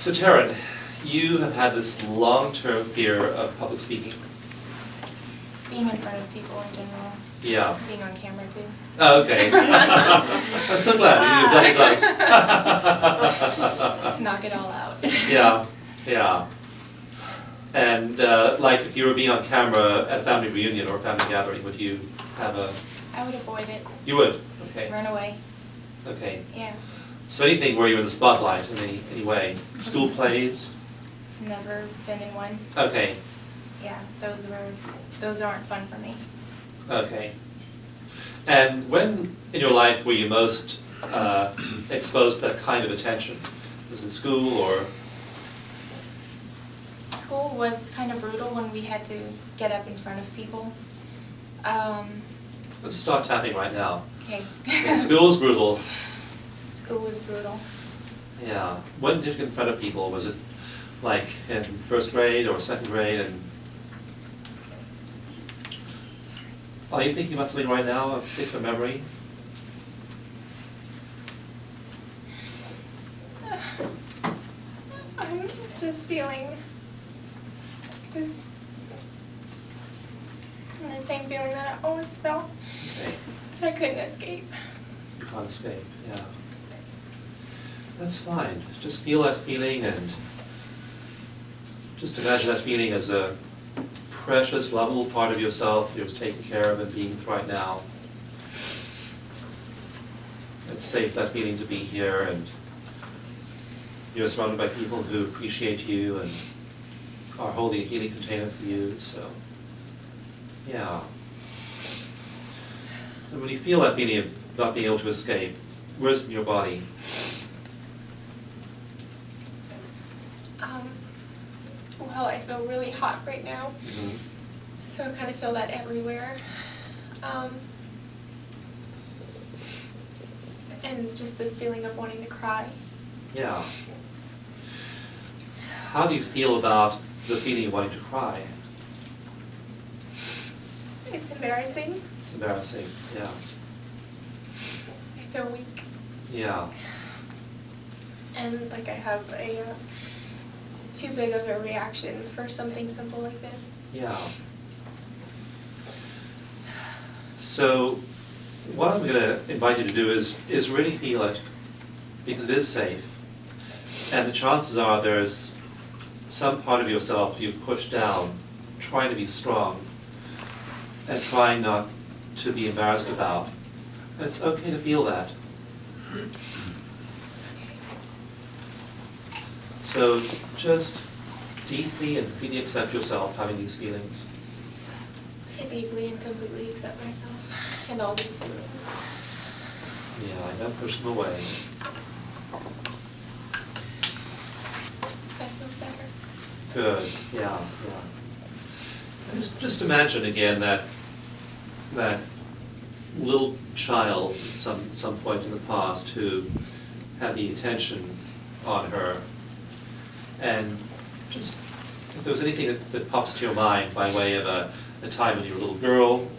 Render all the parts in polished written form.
So Taryn, you have had this long-term fear of public speaking. Being in front of people in general. Yeah. Being on camera too. Oh, okay. I'm so glad you've done close. Knock it all out. Yeah, yeah. And like if you were being on camera at a family reunion or a family gathering, would you have a... I would avoid it. You would? Okay. Run away. Okay. Yeah. So anything where you're in the spotlight in any way? School plays? Never been in one. Okay. Yeah, those aren't fun for me. Okay. And when in your life were you most exposed to that kind of attention? Was it in school or? School was kind of brutal when we had to get up in front of people. Let's start tapping right now. Okay. Okay, school's brutal. School was brutal. Yeah. When did you get in front of people? Was it like in first grade or second grade? And are you thinking about something right now, a particular memory? I'm just feeling this, the same feeling that I always felt. Okay. That I couldn't escape. You can't escape, yeah. That's fine. Just feel that feeling and just imagine that feeling as a precious, lovable part of yourself you're taking care of and being with right now. It's safe, that feeling, to be here, and you're surrounded by people who appreciate you and are holding a healing container for you, so yeah. And when you feel that feeling of not being able to escape, where's in your body? Well, I feel really hot right now, Mm-hmm. so I kind of feel that everywhere. And just this feeling of wanting to cry. Yeah. How do you feel about the feeling of wanting to cry? It's embarrassing. It's embarrassing, yeah. I feel weak. Yeah. And like I have a too big of a reaction for something simple like this. Yeah. So what I'm going to invite you to do is really feel it, because it is safe. And the chances are there's some part of yourself you've pushed down, trying to be strong, and trying not to be embarrassed about. And it's okay to feel that. So just deeply and completely accept yourself having these feelings. I deeply and completely accept myself and all these feelings. Yeah, I don't push them away. That feels better. Good, yeah, yeah. And just imagine again that little child at some point in the past who had the attention on her. And just, if there was anything that pops to your mind by way of a time when you were a little girl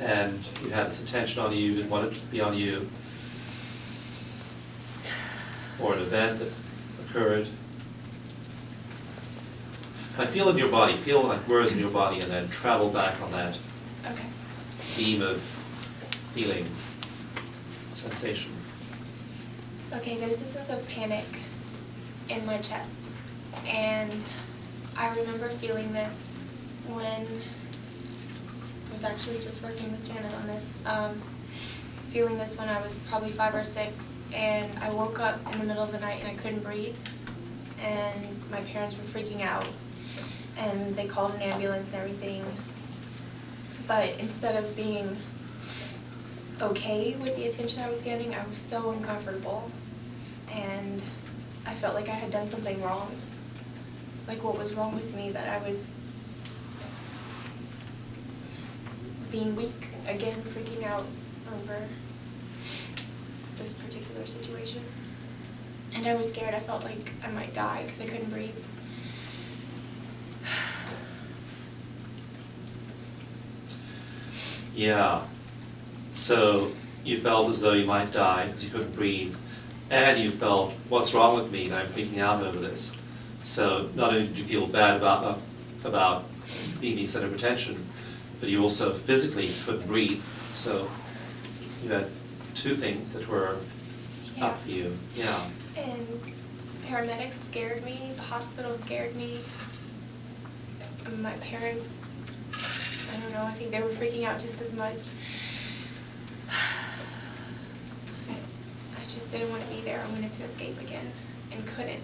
and you had this attention on you, didn't want it to be on you, or an event that occurred. Like feel in your body, feel like words in your body, and then travel back on that Okay. beam of feeling, sensation. Okay, there's a sense of panic in my chest. And I remember feeling this when I was actually just working with Janet on this. Feeling this when I was probably 5 or 6, and I woke up in the middle of the night and I couldn't breathe. And my parents were freaking out, and they called an ambulance and everything. But instead of being okay with the attention I was getting, I was so uncomfortable. And I felt like I had done something wrong. Like what was wrong with me, that I was being weak again, freaking out over this particular situation. And I was scared. I felt like I might die because I couldn't breathe. Yeah. So you felt as though you might die because you couldn't breathe, and you felt, what's wrong with me that I'm freaking out over this? So not only did you feel bad about being the center of attention, but you also physically couldn't breathe. So you had two things that were up for you. Yeah. And paramedics scared me, the hospital scared me. And my parents, I don't know, I think they were freaking out just as much. I just didn't want to be there. I wanted to escape again and couldn't.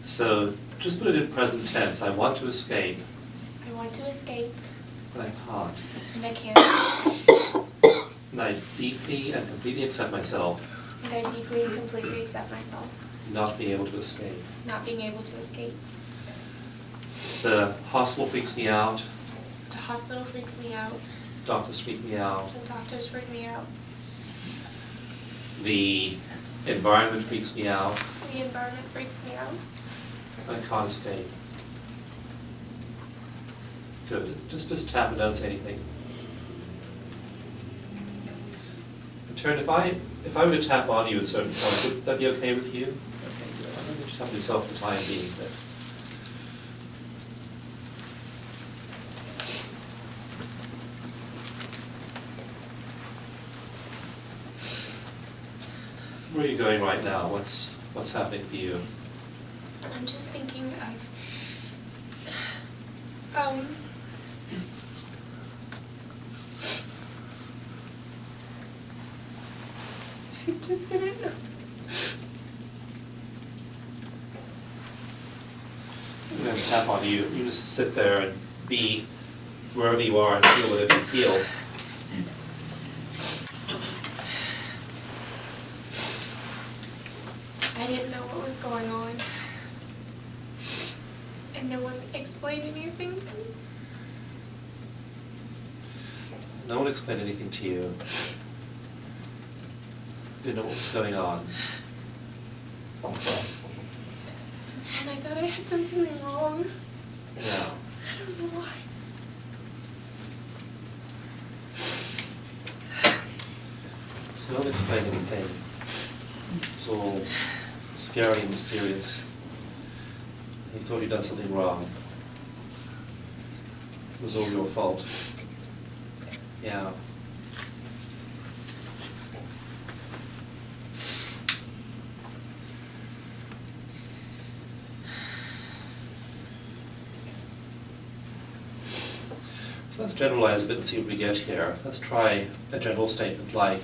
So just put it in present tense. I want to escape. I want to escape. But I can't. And I can't. And I deeply and completely accept myself. And I deeply and completely accept myself. Not being able to escape. Not being able to escape. The hospital freaks me out. The hospital freaks me out. Doctors freak me out. The doctors freak me out. The environment freaks me out. The environment freaks me out. I can't escape. Good. Just tap and don't say anything. In turn, if I were to tap on you at certain points, would that be okay with you? Okay, good. I'm going to tap yourself for the time being. But where are you going right now? What's happening for you? I'm just thinking of, I just didn't know. I'm going to tap on you. You just sit there and be wherever you are and feel whatever you feel. I didn't know what was going on. And no one explained anything to me. No one explained anything to you. Didn't know what was going on. And I thought I had done something wrong. Yeah. I don't know why. So don't explain anything. It's all scary and mysterious. You thought you'd done something wrong. It was all your fault. Yeah. So let's generalize a bit and see what we get here. Let's try a general statement like,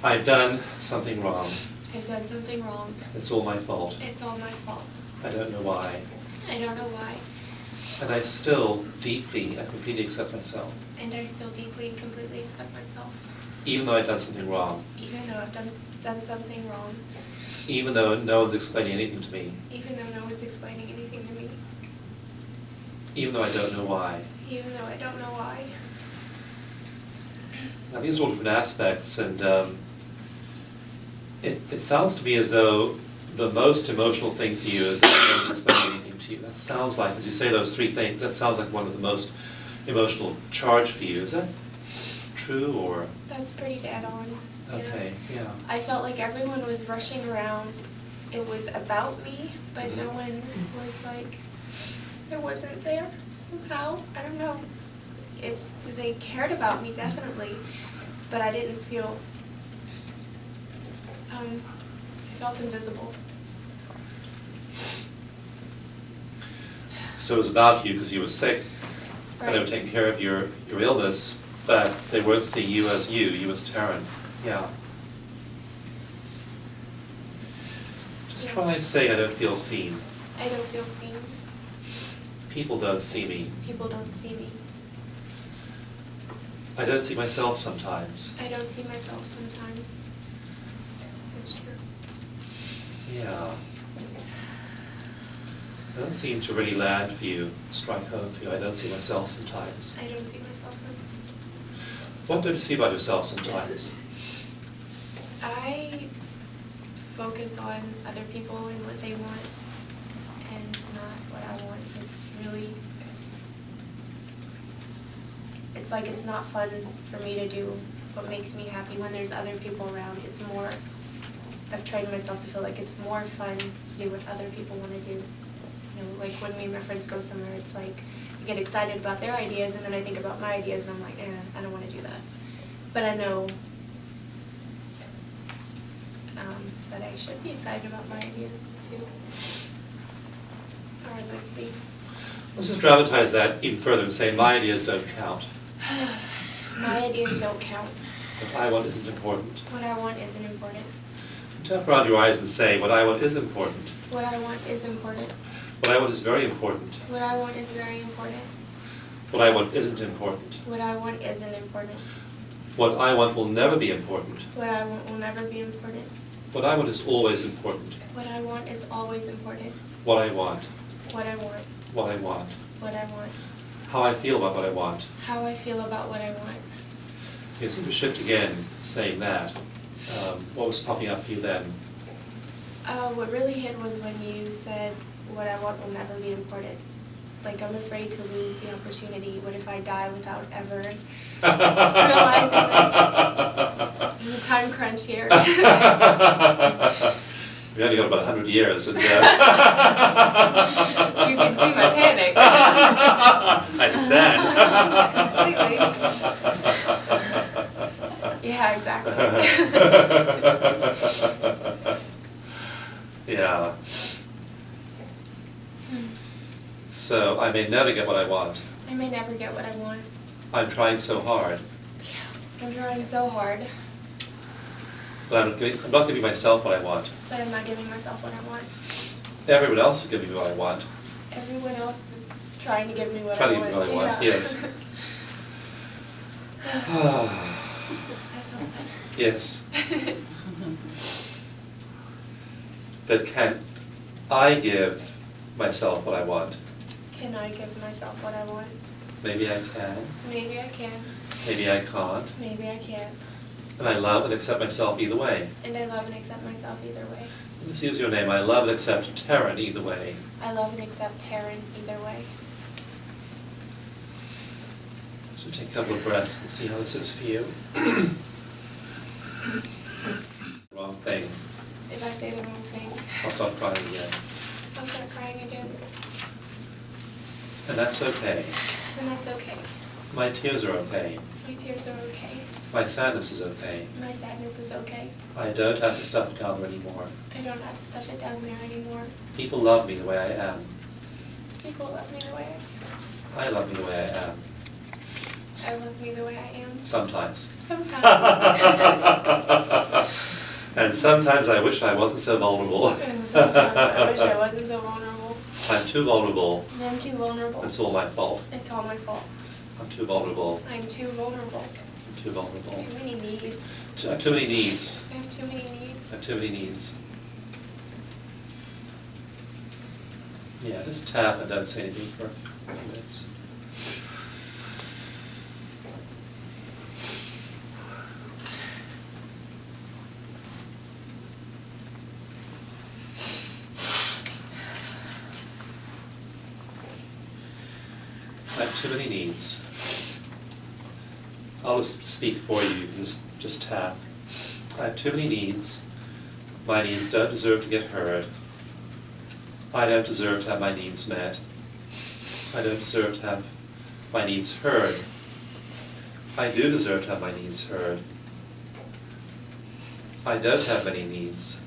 I've done something wrong. I've done something wrong. It's all my fault. It's all my fault. I don't know why. I don't know why. And I still deeply and completely accept myself. And I still deeply and completely accept myself. Even though I've done something wrong. Even though I've done something wrong. Even though no one's explaining anything to me. Even though no one's explaining anything to me. Even though I don't know why. Even though I don't know why. Now these are all different aspects, and it sounds to me as though the most emotional thing for you is that no one's explaining anything to you. That sounds like, as you say those three things, that sounds like one of the most emotional charge for you. Is that true, or? That's pretty dead on. Okay, yeah. I felt like everyone was rushing around. It was about me, but no one was like, it wasn't there somehow. I don't know if they cared about me, definitely, but I didn't feel, I felt invisible. So it was about you because you were sick, Right. and they were taking care of your illness, but they weren't seeing you as Taryn. Yeah. Just Yeah. try and say, I don't feel seen. I don't feel seen. People don't see me. People don't see me. I don't see myself sometimes. I don't see myself sometimes. That's true. Yeah. It doesn't seem to really land for you, strike home for you. I don't see myself sometimes. I don't see myself sometimes. What don't you see about yourself sometimes? I focus on other people and what they want and not what I want. It's really, it's like it's not fun for me to do what makes me happy when there's other people around. It's more, I've trained myself to feel like it's more fun to do what other people want to do. You know, like when me and my friends go somewhere, it's like I get excited about their ideas, and then I think about my ideas, and I'm like, I don't want to do that. But I know that I should be excited about my ideas too. Or I'd like to be. Let's just dramatize that even further and say my ideas don't count. My ideas don't count. What I want isn't important. What I want isn't important. Tap around your eyes and say, what I want is important. What I want is important. What I want is very important. What I want is very important. What I want isn't important. What I want isn't important. What I want will never be important. What I want will never be important. What I want is always important. What I want is always important. What I want. What I want. What I want. What I want. How I feel about what I want. How I feel about what I want. You seem to shift again, saying that. What was popping up for you then? What really hit was when you said, what I want will never be important. Like, I'm afraid to lose the opportunity. What if I die without ever realizing this? There's a time crunch here. We only got about 100 years. And, You can see my panic. I understand. Completely. Yeah, exactly. Yeah. So, I may never get what I want. I may never get what I want. I'm trying so hard. I'm trying so hard. But I'm not giving myself what I want. But I'm not giving myself what I want. Everyone else is giving me what I want. Everyone else is trying to give me what Trying I to want. give me what I want, Yeah. yes. That feels better. Yes. But can I give myself what I want? Can I give myself what I want? Maybe I can. Maybe I can. Maybe I can't. Maybe I can't. And I love and accept myself either way. And I love and accept myself either way. Let's use your name. I love and accept Taryn either way. I love and accept Taryn either way. So take a couple of breaths and see how this is for you. Wrong thing. If I say the wrong thing, I'll start crying again. I'll start crying again. And that's okay. And that's okay. My tears are okay. My tears are okay. My sadness is okay. My sadness is okay. I don't have to stuff it down there anymore. I don't have to stuff it down there anymore. People love me the way I am. People love me the way I love me the way I am. I love me the way I am. Sometimes. Sometimes. And sometimes I wish I wasn't so vulnerable. And sometimes I wish I wasn't so vulnerable. I'm too vulnerable. And I'm too vulnerable. It's all my fault. It's all my fault. I'm too vulnerable. I'm too vulnerable. I'm too vulnerable. Too many needs. I have too many needs. I have too many needs. I have too many needs. Yeah, just tap and don't say anything for a few minutes. I have too many needs. I'll just speak for you. You can just tap. I have too many needs. My needs don't deserve to get heard. I don't deserve to have my needs met. I don't deserve to have my needs heard. I do deserve to have my needs heard. I don't have many needs.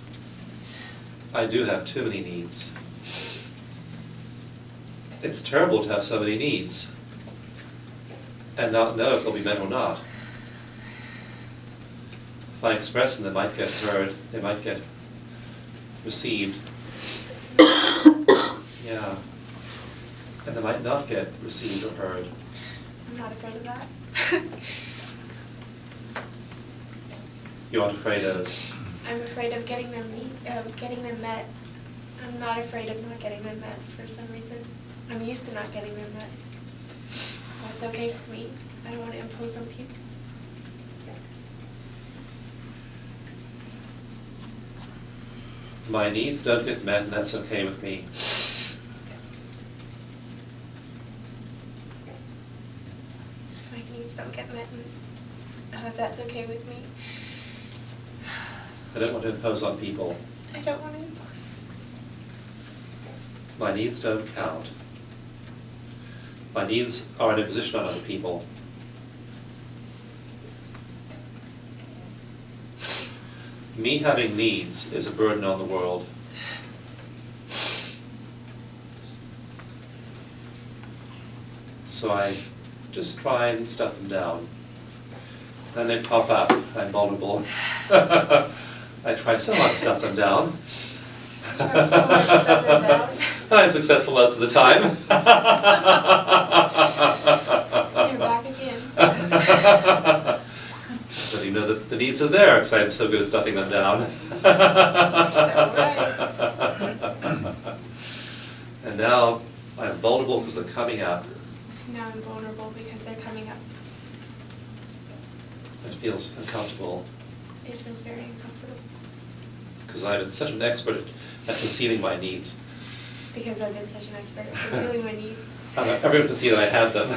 I do have too many needs. It's terrible to have so many needs and not know if they'll be met or not. If I express them, they might get heard, they might get received. Yeah. And they might not get received or heard. I'm not afraid of that. You aren't afraid of... I'm afraid of getting them met. I'm not afraid of not getting them met for some reason. I'm used to not getting them met. That's okay for me. I don't want to impose on people. My needs don't get met, and that's okay with me. My needs don't get met, and that's okay with me. I don't want to impose on people. I don't want to. My needs don't count. My needs are an imposition on other people. Me having needs is a burden on the world. So I just try and stuff them down. Then they pop up. I'm vulnerable. I try so hard to stuff them down. I'm successful most of the time. You're back again. But you know that the needs are there because I'm so good at stuffing them down. You're so right. And now I'm vulnerable because they're coming up. Now I'm vulnerable because they're coming up. It feels uncomfortable It feels very uncomfortable. because I'm such an expert at concealing my needs. Because I've been such an expert at concealing my needs. Everyone can see that I have them.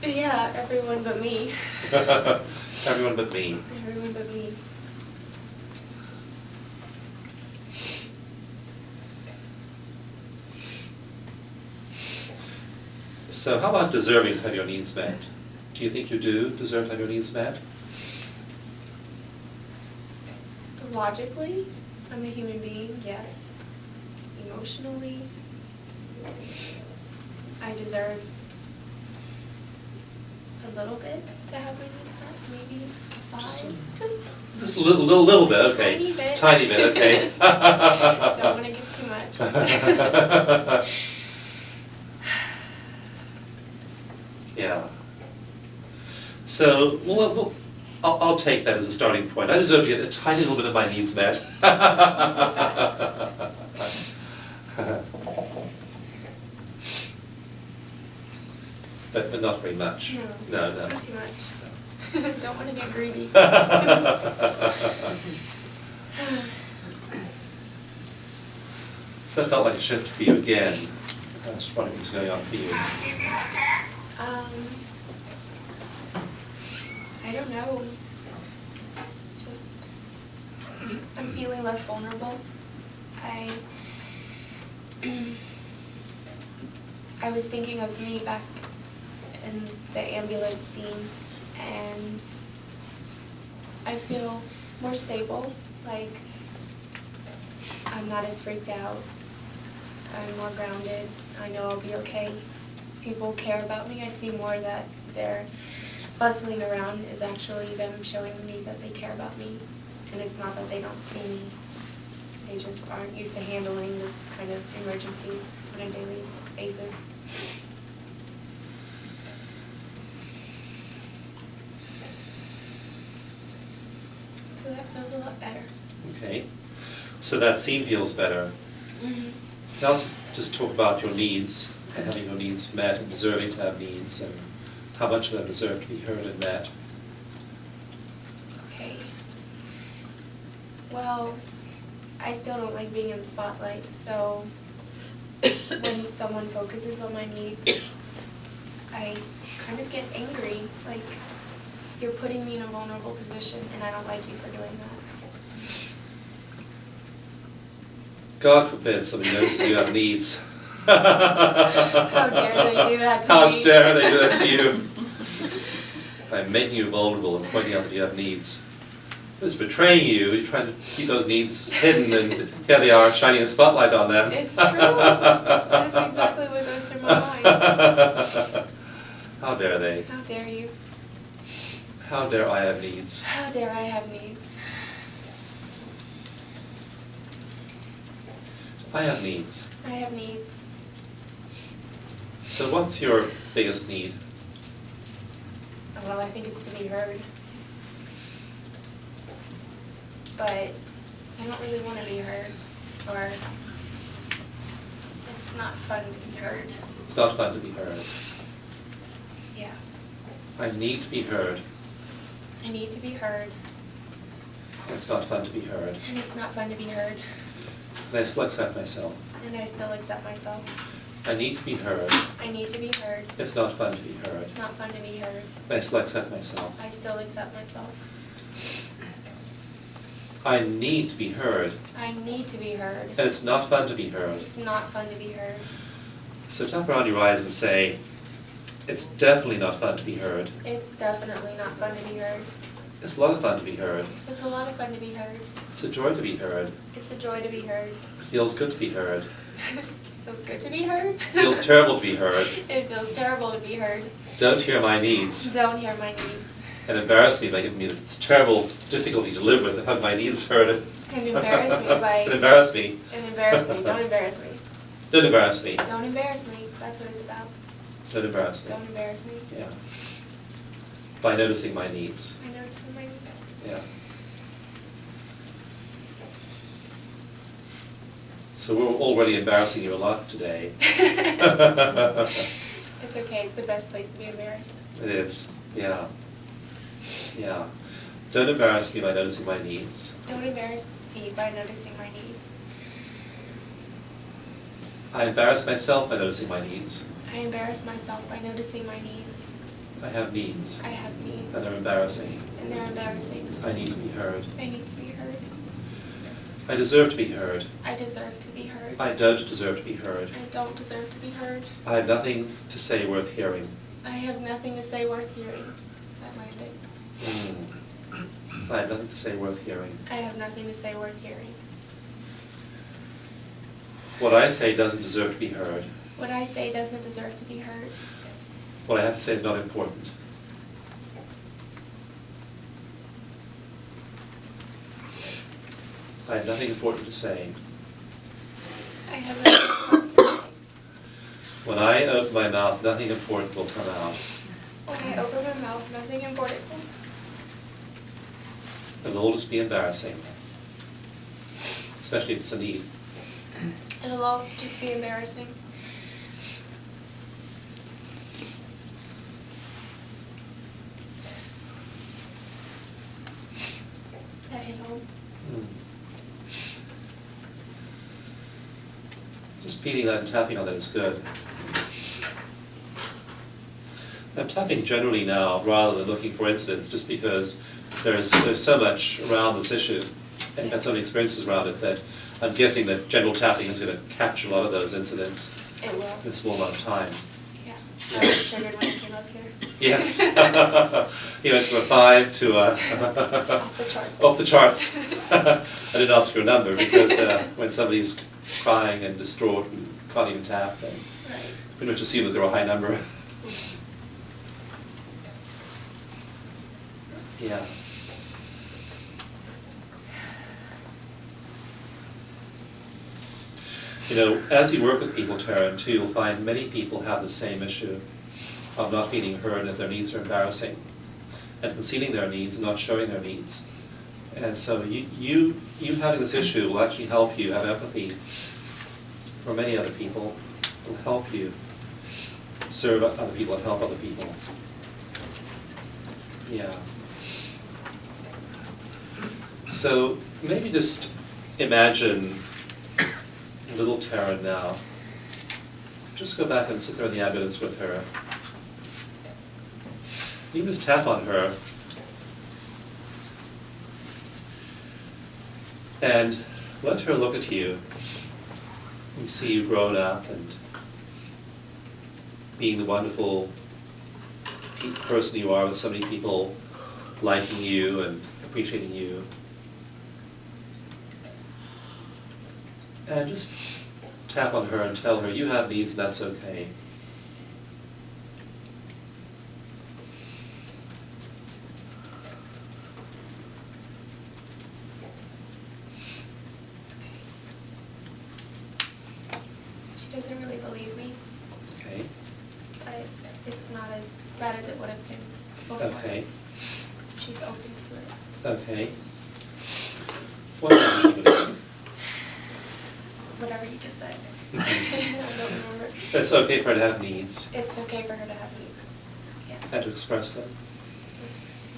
Yeah, everyone but me. Everyone but me. Everyone but me. So how about deserving to have your needs met? Do you think you do deserve to have your needs met? Logically, I'm a human being, yes. Emotionally, I deserve a little bit to have my needs met, maybe 5. Just Just a little bit, okay. Tiny bit. Tiny bit, okay. Don't want to give too much. Yeah. So, well, I'll take that as a starting point. I deserve to get a tiny little bit of my needs met. But not very much. No, No. not too much. Don't want to get greedy. So that felt like a shift for you again. I was wondering what was going on for you. I don't know. Just, I'm feeling less vulnerable. I was thinking of me back in the ambulance scene, and I feel more stable, like I'm not as freaked out, I'm more grounded, I know I'll be okay. People care about me, I see more that they're bustling around is actually them showing me that they care about me, and it's not that they don't see me. They just aren't used to handling this kind of emergency on a daily basis. So that feels a lot better. Okay. So that scene feels better. Mm-hmm. Now let's just talk about your needs and having your needs met and deserving to have needs and how much of them deserve to be heard and met. Okay. Well, I still don't like being in the spotlight, so when someone focuses on my needs, I kind of get angry, like, you're putting me in a vulnerable position, and I don't like you for doing that. God forbid somebody notices you have needs. How dare they do that to me? How dare they do that to you? By making you vulnerable and pointing out that you have needs. It's betraying you. You're trying to keep those needs hidden, and here they are shining a spotlight on them. It's true. That's exactly what goes through my mind. How dare they? How dare you? How dare I have needs? How dare I have needs? I have needs. I have needs. So what's your biggest need? Well, I think it's to be heard. But I don't really want to be heard, or it's not fun to be heard. It's not fun to be heard. Yeah. I need to be heard. I need to be heard, It's not fun to be heard. and it's not fun to be heard, And I still accept myself. and I still accept myself. I need to be heard. I need to be heard. It's not fun to be heard. It's not fun to be heard. I still accept myself. I still accept myself. I need to be heard. I need to be heard. And it's not fun to be heard. It's not fun to be heard. So tap around your eyes and say, it's definitely not fun to be heard. It's definitely not fun to be heard. It's a lot of fun to be heard. It's a lot of fun to be heard. It's a joy to be heard. It's a joy to be heard. It feels good to be heard. Feels good to be heard. It feels terrible to be heard. It feels terrible to be heard. Don't hear my needs. Don't hear my needs. And embarrass me by giving me the terrible difficulty to live with, have my needs heard. And embarrass me by... And embarrass me. And embarrass me. Don't embarrass me. Don't embarrass me. Don't embarrass me. That's what it's about. Don't embarrass me. Don't embarrass me. Yeah. By noticing my needs. I notice my needs. Yeah. So we're already embarrassing you a lot today. It's okay. It's the best place to be embarrassed. It is. Yeah. Yeah. Don't embarrass me by noticing my needs. Don't embarrass me by noticing my needs. I embarrass myself by noticing my needs. I embarrass myself by noticing my needs. I have needs. I have needs. And they're embarrassing. And they're embarrassing. I need to be heard. I need to be heard. I deserve to be heard. I deserve to be heard. I don't deserve to be heard. I don't deserve to be heard. I have nothing to say worth hearing. I have nothing to say worth hearing. That landed. I have nothing to say worth hearing. I have nothing to say worth hearing. What I say doesn't deserve to be heard. What I say doesn't deserve to be heard. What I have to say is not important. I have nothing important to say. I have nothing important to say. When I open my mouth, nothing important will come out. When I open my mouth, nothing important will. It'll all just be embarrassing. Especially if it's a need. It'll all just be embarrassing. That hit home. Just feeling that and tapping on that is good. I'm tapping generally now rather than looking for incidents, just because there's so much around this issue and so many experiences around it that I'm guessing that general tapping is going to capture a lot of those incidents It will. in a small amount of time. Yeah. I was triggered when I came up here. Yes. You went from a 5 to a Off the charts. off the charts. I didn't ask for a number because when somebody's crying and distraught and can't even tap, then Right. pretty much assume that they're a high number. Yeah. You know, as you work with people, Taryn, too, you'll find many people have the same issue of not feeling heard and that their needs are embarrassing, and concealing their needs and not showing their needs. And so you having this issue will actually help you have empathy for many other people. It will help you serve other people and help other people. Yeah. So maybe just imagine little Taryn now. Just go back and sit there in the ambulance with her. You can just tap on her and let her look at you and see you grown up and being the wonderful person you are with so many people liking you and appreciating you. And just tap on her and tell her you have needs, that's okay. She doesn't really believe me, Okay. but it's not as bad as it would have been before. Okay. She's open to it. Okay. What does she believe? Whatever you just said. I don't remember. It's okay for her to have needs It's okay for her to have needs. Yeah. and to express them. To express them.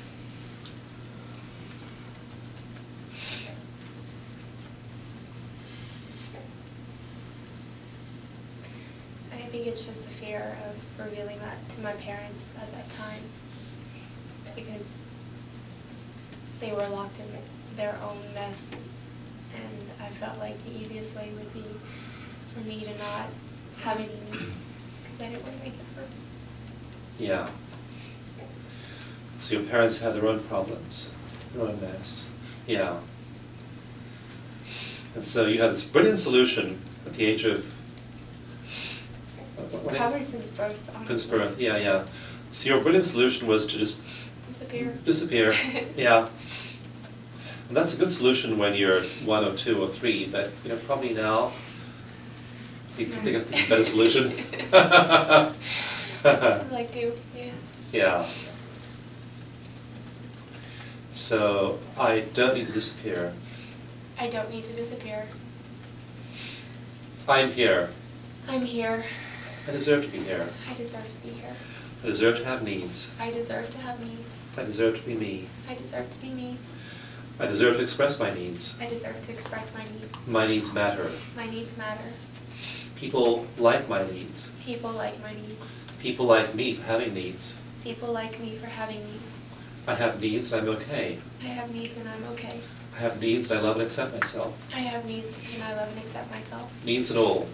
I think it's just the fear of revealing that to my parents at that time, because they were locked in their own mess, and I felt like the easiest way would be for me to not have any needs, because I didn't want to make it worse. Yeah. So your parents had their own problems, their own mess. Yeah. And so you had this brilliant solution at the age of... Probably since birth, honestly. Since birth, yeah, yeah. So your brilliant solution was to just... Disappear. Disappear, yeah. And that's a good solution when you're 1 or 2 or 3, but probably now you can think of a better solution. I'd like to, yes. Yeah. So, I don't need to disappear. I don't need to disappear. I'm here. I'm here. I deserve to be here. I deserve to be here. I deserve to have needs. I deserve to have needs. I deserve to be me. I deserve to be me. I deserve to express my needs. I deserve to express my needs. My needs matter. My needs matter. People like my needs. People like my needs. People like me for having needs. People like me for having needs. I have needs and I'm okay. I have needs and I'm okay. I have needs and I love and accept myself. I have needs and I love and accept myself. Needs and all.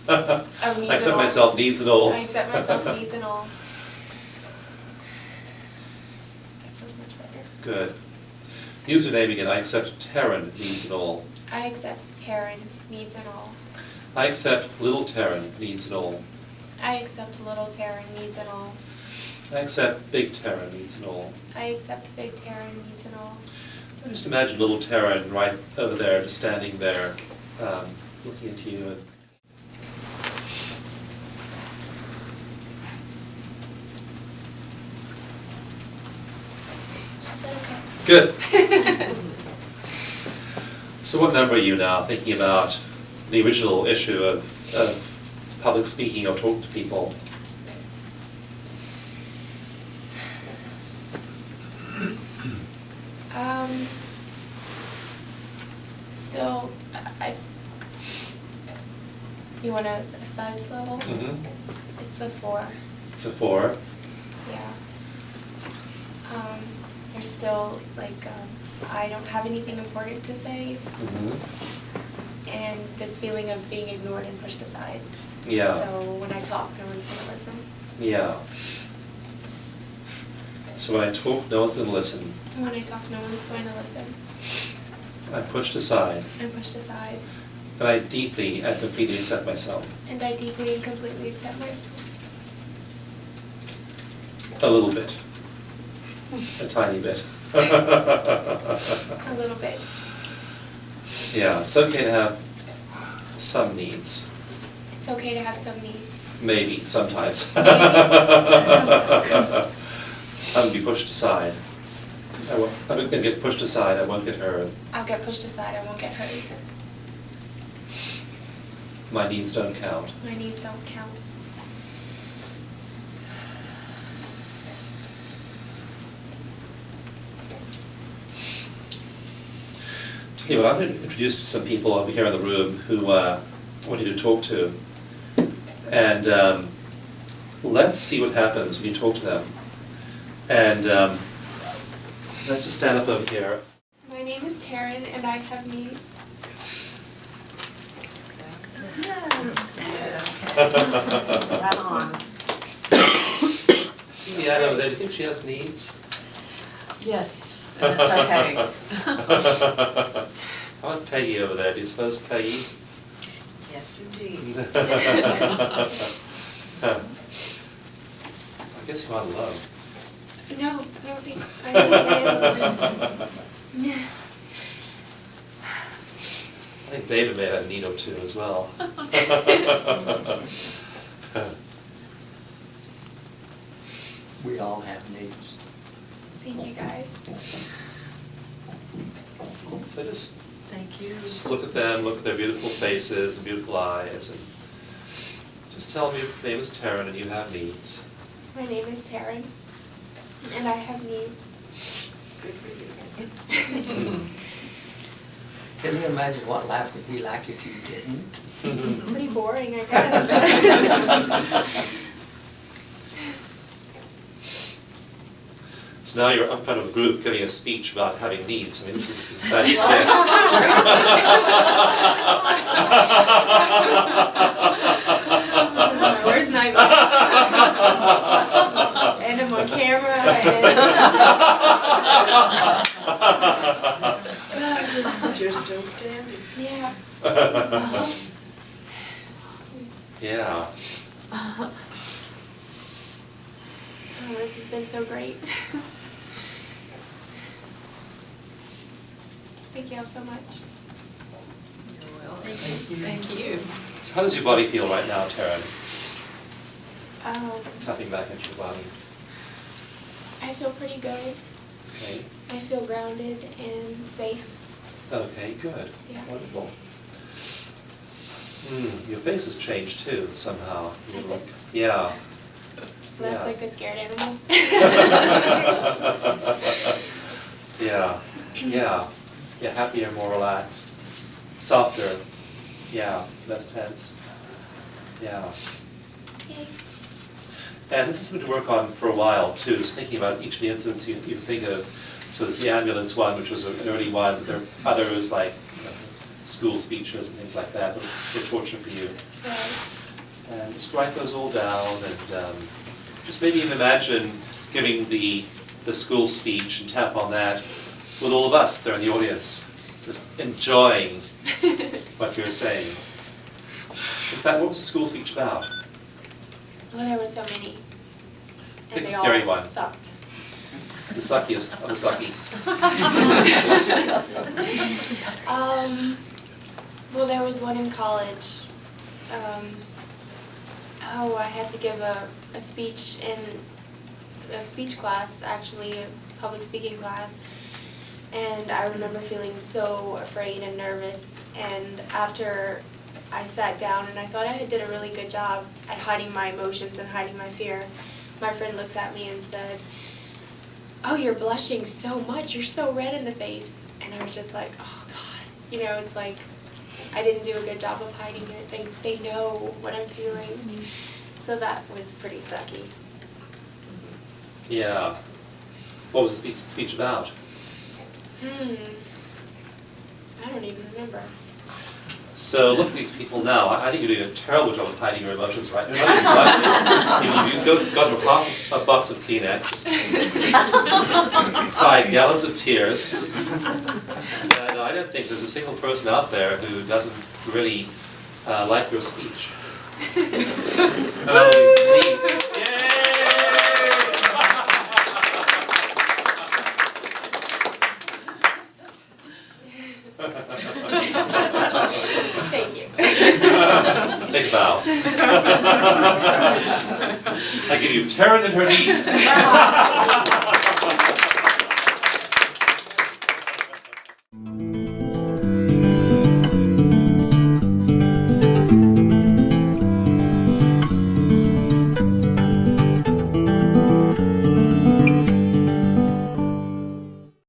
Oh, needs I accept and all. myself, needs and all. I accept myself, needs and all. That feels much better. Good. Username again, I accept Taryn, needs and all. I accept Taryn, needs and all. I accept little Taryn, needs and all. I accept little Taryn, needs and all. I accept big Taryn, needs and all. I accept big Taryn, needs and all. I just imagine little Taryn right over there, just standing there, looking at you. And She said okay. good. So what number are you now, thinking about the original issue of public speaking or talking to people? Still, you want a size level? Mm-hmm. It's a 4. It's a 4. Yeah. There's still, I don't have anything important to say, Mm-hmm. and this feeling of being ignored and pushed aside. Yeah. So when I talk, no one's going to listen. Yeah. So when I talk, no one's going to listen. And when I talk, no one's going to listen. I'm pushed aside. I'm pushed aside. And I deeply and completely accept myself. And I deeply and completely accept myself. A little bit. A tiny bit. A little bit. Yeah, it's okay to have some needs. It's okay to have some needs. Maybe, sometimes. Maybe. I'm going to be pushed aside. I'm going to get pushed aside, I won't get heard. I'll get pushed aside, I won't get hurt. My needs don't count. My needs don't count. Tell you what, I'm going to introduce some people over here in the room who I want you to talk to. And let's see what happens when you talk to them. And let's just stand up over here. My name is Taryn, and I have needs. Yes. Right on. See the ad over there, do you think she has needs? Yes, and it's okay. How about Peggy over there? Do you suppose Peggy? Yes, indeed. I guess you ought to love. No, I don't think I know. I think David may have a need or two as well. We all have needs. Thank you, guys. So just Thank you. look at them, look at their beautiful faces and beautiful eyes, and just tell them your name is Taryn and you have needs. My name is Taryn, and I have needs. Good for you. Can you imagine what life would be like if you didn't? Pretty boring, I guess. So now you're up in front of a group giving a speech about having needs. I mean, this is bad. This is my worst nightmare. And I'm on camera But you're still standing. yeah. Yeah. Oh, this has been so great. Thank you all so much. You're welcome. Thank you. So how does your body feel right now, Tara? Um, Tapping back into your body. I feel pretty good. Okay. I feel grounded and safe. Okay, good. Yeah. Wonderful. Your face has changed too, somehow. You Has look, it? yeah. Less Yeah. like a scared animal. Yeah, yeah. Yeah, happier, more relaxed. Softer. Yeah, less tense. Yeah. Yay. And this is something to work on for a while too, is thinking about each of the incidents you think of. So there's the ambulance one, which was an early one, but there are others like school speeches and things like that that were torture for you. Right. And just write those all down and just maybe even imagine giving the school speech and tap on that with all of us there in the audience, just enjoying what you're saying. In fact, what was the school speech about? Well, there were so many. Pick And a they scary all one. sucked. The suckiest of the sucky. Well, there was one in college. I had to give a speech in a speech class, actually, a public speaking class. And I remember feeling so afraid and nervous. And after I sat down and I thought I did a really good job at hiding my emotions and hiding my fear, my friend looks at me and said, "Oh, you're blushing so much. You're so red in the face." And I was just like, oh, God. You know, it's like I didn't do a good job of hiding it. They know what I'm feeling. So that was pretty sucky. Yeah. What was the speech about? I don't even remember. So look at these people now. I think you're doing a terrible job of hiding your emotions right now. You got got a box of Kleenex, cried gallons of tears, and I don't think there's a single person out there who doesn't really like your speech. And all these needs. Thank you. Take a bow. I give you Taryn and her needs.